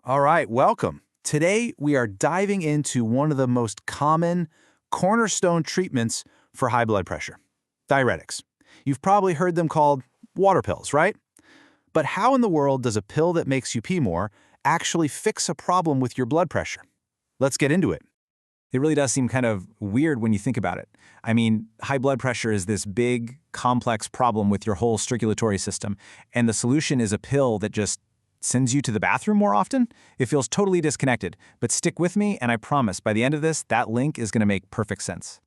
All right, welcome. Today, we are diving into one of the most common cornerstone treatments for high blood pressure, diuretics. You've probably heard them called water pills, right? But how in the world does a pill that makes you pee more actually fix a problem with your blood pressure? Let's get into it. It really does seem kind of weird when you think about it. I mean, high blood pressure is this big, complex problem with your whole circulatory system, and the solution is a pill that just sends you to the bathroom more often? It feels totally disconnected, but stick with me, and I promise, by the end of this, that link is going to make perfect sense.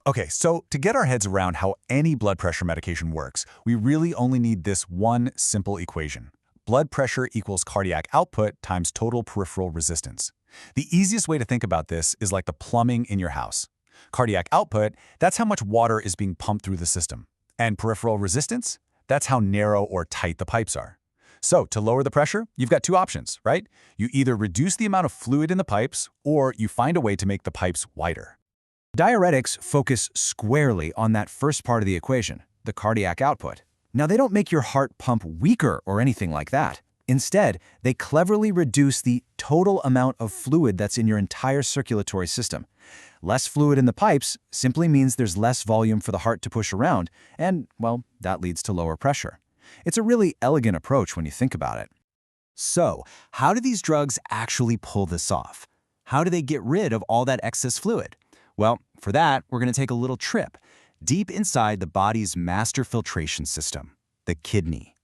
Okay, so to get our heads around how any blood pressure medication works, we really only need this one simple equation. Blood pressure equals cardiac output times total peripheral resistance. The easiest way to think about this is like the plumbing in your house. Cardiac output, that's how much water is being pumped through the system. And peripheral resistance, that's how narrow or tight the pipes are. So to lower the pressure, you've got two options, right? You either reduce the amount of fluid in the pipes, or you find a way to make the pipes wider. Diuretics focus squarely on that first part of the equation, the cardiac output. Now, they don't make your heart pump weaker or anything like that. Instead, they cleverly reduce the total amount of fluid that's in your entire circulatory system. Less fluid in the pipes simply means there's less volume for the heart to push around, and, well, that leads to lower pressure. It's a really elegant approach when you think about it. So, how do these drugs actually pull this off? How do they get rid of all that excess fluid? Well, for that, we're going to take a little trip deep inside the body's master filtration system, the kidney.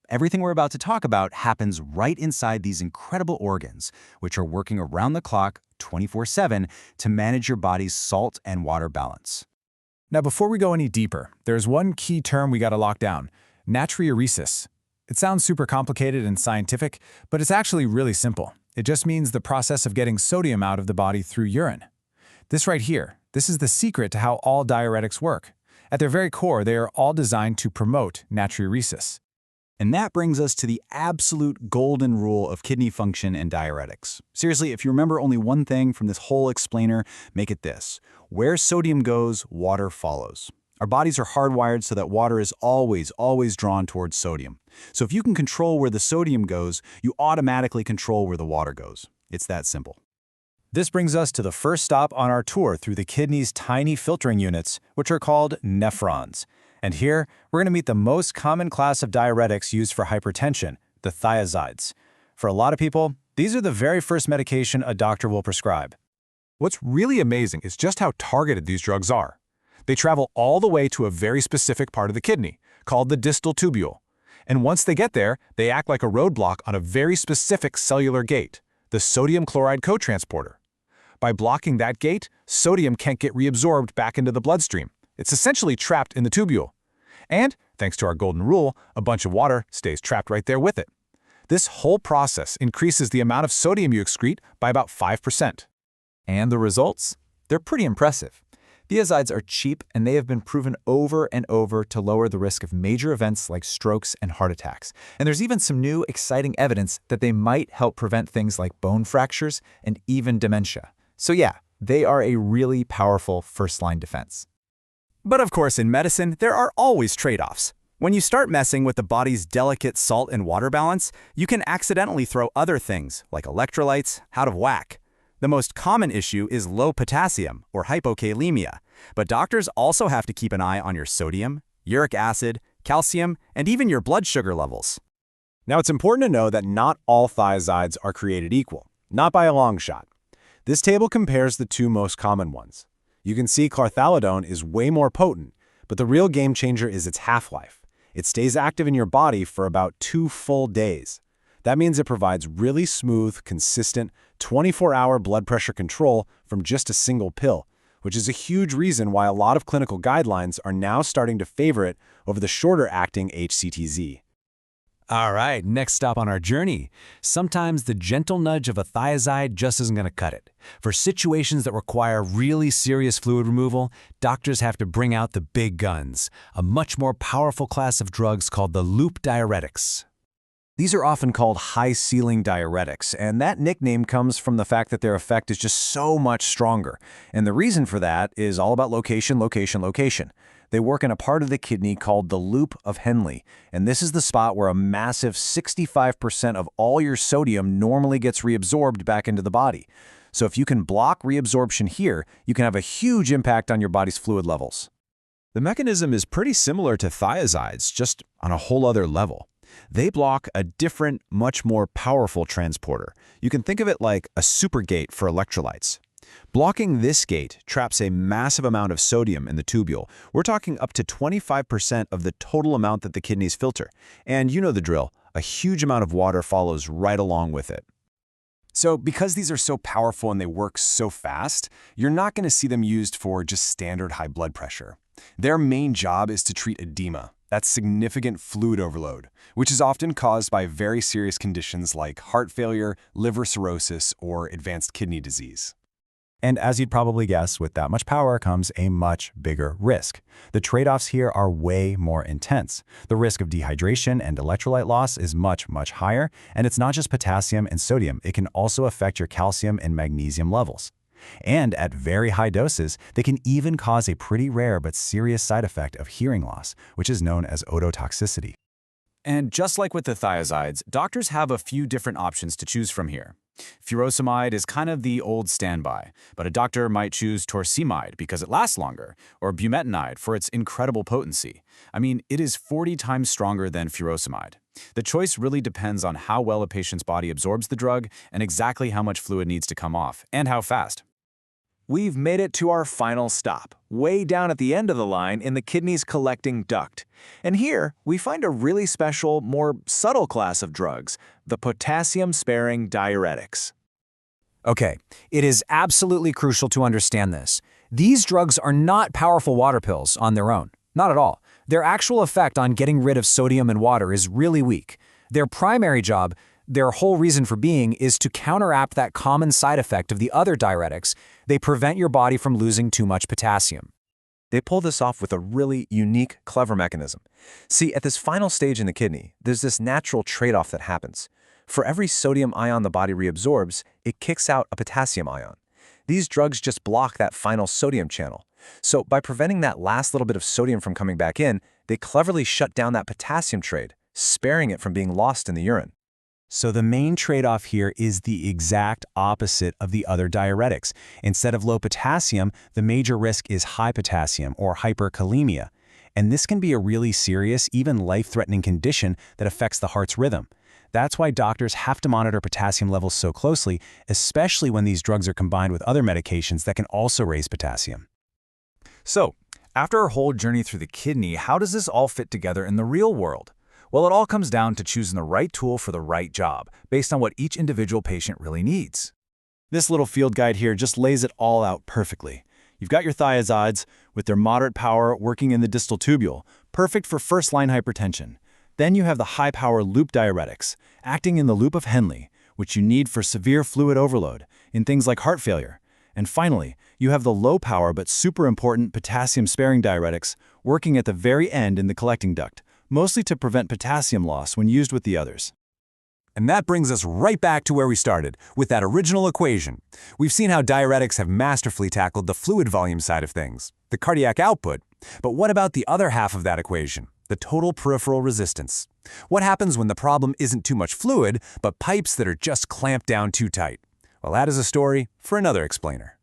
Everything we're about to talk about happens right inside these incredible organs, which are working around the clock 24/7 to manage your body's salt and water balance. Now, before we go any deeper, there's one key term we got to lock down: natriuresis. It sounds super complicated and scientific, but it's actually really simple. It just means the process of getting sodium out of the body through urine. This right here, this is the secret to how all diuretics work. At their very core, they are all designed to promote natriuresis. And that brings us to the absolute golden rule of kidney function and diuretics. Seriously, if you remember only one thing from this whole explainer, make it this: where sodium goes, water follows. Our bodies are hardwired so that water is always drawn towards sodium. So if you can control where the sodium goes, you automatically control where the water goes. It's that simple. This brings us to the first stop on our tour through the kidney's tiny filtering units, which are called nephrons. And here, we're going to meet the most common class of diuretics used for hypertension, the thiazides. For a lot of people, these are the very first medication a doctor will prescribe. What's really amazing is just how targeted these drugs are. They travel all the way to a very specific part of the kidney, called the distal tubule. And once they get there, they act like a roadblock on a very specific cellular gate, the sodium chloride cotransporter. By blocking that gate, sodium can't get reabsorbed back into the bloodstream. It's essentially trapped in the tubule. And, thanks to our golden rule, a bunch of water stays trapped right there with it. This whole process increases the amount of sodium you excrete by about 5%. And the results? They're pretty impressive. Thiazides are cheap, and they have been proven over and over to lower the risk of major events like strokes and heart attacks. And there's even some new, exciting evidence that they might help prevent things like bone fractures and even dementia. So yeah, they are a really powerful first-line defense. But of course, in medicine, there are always trade-offs. When you start messing with the body's delicate salt and water balance, you can accidentally throw other things, like electrolytes, out of whack. The most common issue is low potassium, or hypokalemia, but doctors also have to keep an eye on your sodium, uric acid, calcium, and even your blood sugar levels. Now, it's important to know that not all thiazides are created equal, not by a long shot. This table compares the two most common ones. You can see chlorthalidone is way more potent, but the real game changer is its half-life. It stays active in your body for about 2 full days. That means it provides really smooth, consistent, 24-hour blood pressure control from just a single pill, which is a huge reason why a lot of clinical guidelines are now starting to favor it over the shorter-acting HCTZ. All right, next stop on our journey. Sometimes the gentle nudge of a thiazide just isn't going to cut it. For situations that require really serious fluid removal, doctors have to bring out the big guns, a much more powerful class of drugs called the loop diuretics. These are often called high-ceiling diuretics, and that nickname comes from the fact that their effect is just so much stronger. And the reason for that is all about location, location, location. They work in a part of the kidney called the loop of Henle, and this is the spot where a massive 65% of all your sodium normally gets reabsorbed back into the body. So if you can block reabsorption here, you can have a huge impact on your body's fluid levels. The mechanism is pretty similar to thiazides, just on a whole other level. They block a different, much more powerful transporter. You can think of it like a supergate for electrolytes. Blocking this gate traps a massive amount of sodium in the tubule. We're talking up to 25% of the total amount that the kidneys filter. And you know the drill, a huge amount of water follows right along with it. So because these are so powerful and they work so fast, you're not going to see them used for just standard high blood pressure. Their main job is to treat edema, that's significant fluid overload, which is often caused by very serious conditions like heart failure, liver cirrhosis, or advanced kidney disease. And as you'd probably guess, with that much power comes a much bigger risk. The trade-offs here are way more intense. The risk of dehydration and electrolyte loss is much, much higher, and it's not just potassium and sodium, it can also affect your calcium and magnesium levels. And at very high doses, they can even cause a pretty rare but serious side effect of hearing loss, which is known as ototoxicity. And just like with the thiazides, doctors have a few different options to choose from here. Furosemide is kind of the old standby, but a doctor might choose torsemide because it lasts longer, or bumetanide for its incredible potency. I mean, it is 40 times stronger than furosemide. The choice really depends on how well a patient's body absorbs the drug and exactly how much fluid needs to come off, and how fast. We've made it to our final stop, way down at the end of the line in the kidney's collecting duct. And here, we find a really special, more subtle class of drugs, the potassium-sparing diuretics. Okay, it is absolutely crucial to understand this. These drugs are not powerful water pills on their own. Not at all. Their actual effect on getting rid of sodium and water is really weak. Their primary job, their whole reason for being, is to counteract that common side effect of the other diuretics. They prevent your body from losing too much potassium. They pull this off with a really unique, clever mechanism. See, at this final stage in the kidney, there's this natural trade-off that happens. For every sodium ion the body reabsorbs, it kicks out a potassium ion. These drugs just block that final sodium channel. So by preventing that last little bit of sodium from coming back in, they cleverly shut down that potassium trade, sparing it from being lost in the urine. So the main trade-off here is the exact opposite of the other diuretics. Instead of low potassium, the major risk is high potassium or hyperkalemia. And this can be a really serious, even life-threatening condition that affects the heart's rhythm. That's why doctors have to monitor potassium levels so closely, especially when these drugs are combined with other medications that can also raise potassium. So, after our whole journey through the kidney, how does this all fit together in the real world? Well, it all comes down to choosing the right tool for the right job, based on what each individual patient really needs. This little field guide here just lays it all out perfectly. You've got your thiazides, with their moderate power working in the distal tubule, perfect for first-line hypertension. Then you have the high-power loop diuretics, acting in the loop of Henle, which you need for severe fluid overload, in things like heart failure. And finally, you have the low-power but super important potassium-sparing diuretics, working at the very end in the collecting duct, mostly to prevent potassium loss when used with the others. And that brings us right back to where we started, with that original equation. We've seen how diuretics have masterfully tackled the fluid volume side of things, the cardiac output. But what about the other half of that equation, the total peripheral resistance? What happens when the problem isn't too much fluid, but pipes that are just clamped down too tight? Well, that is a story for another explainer.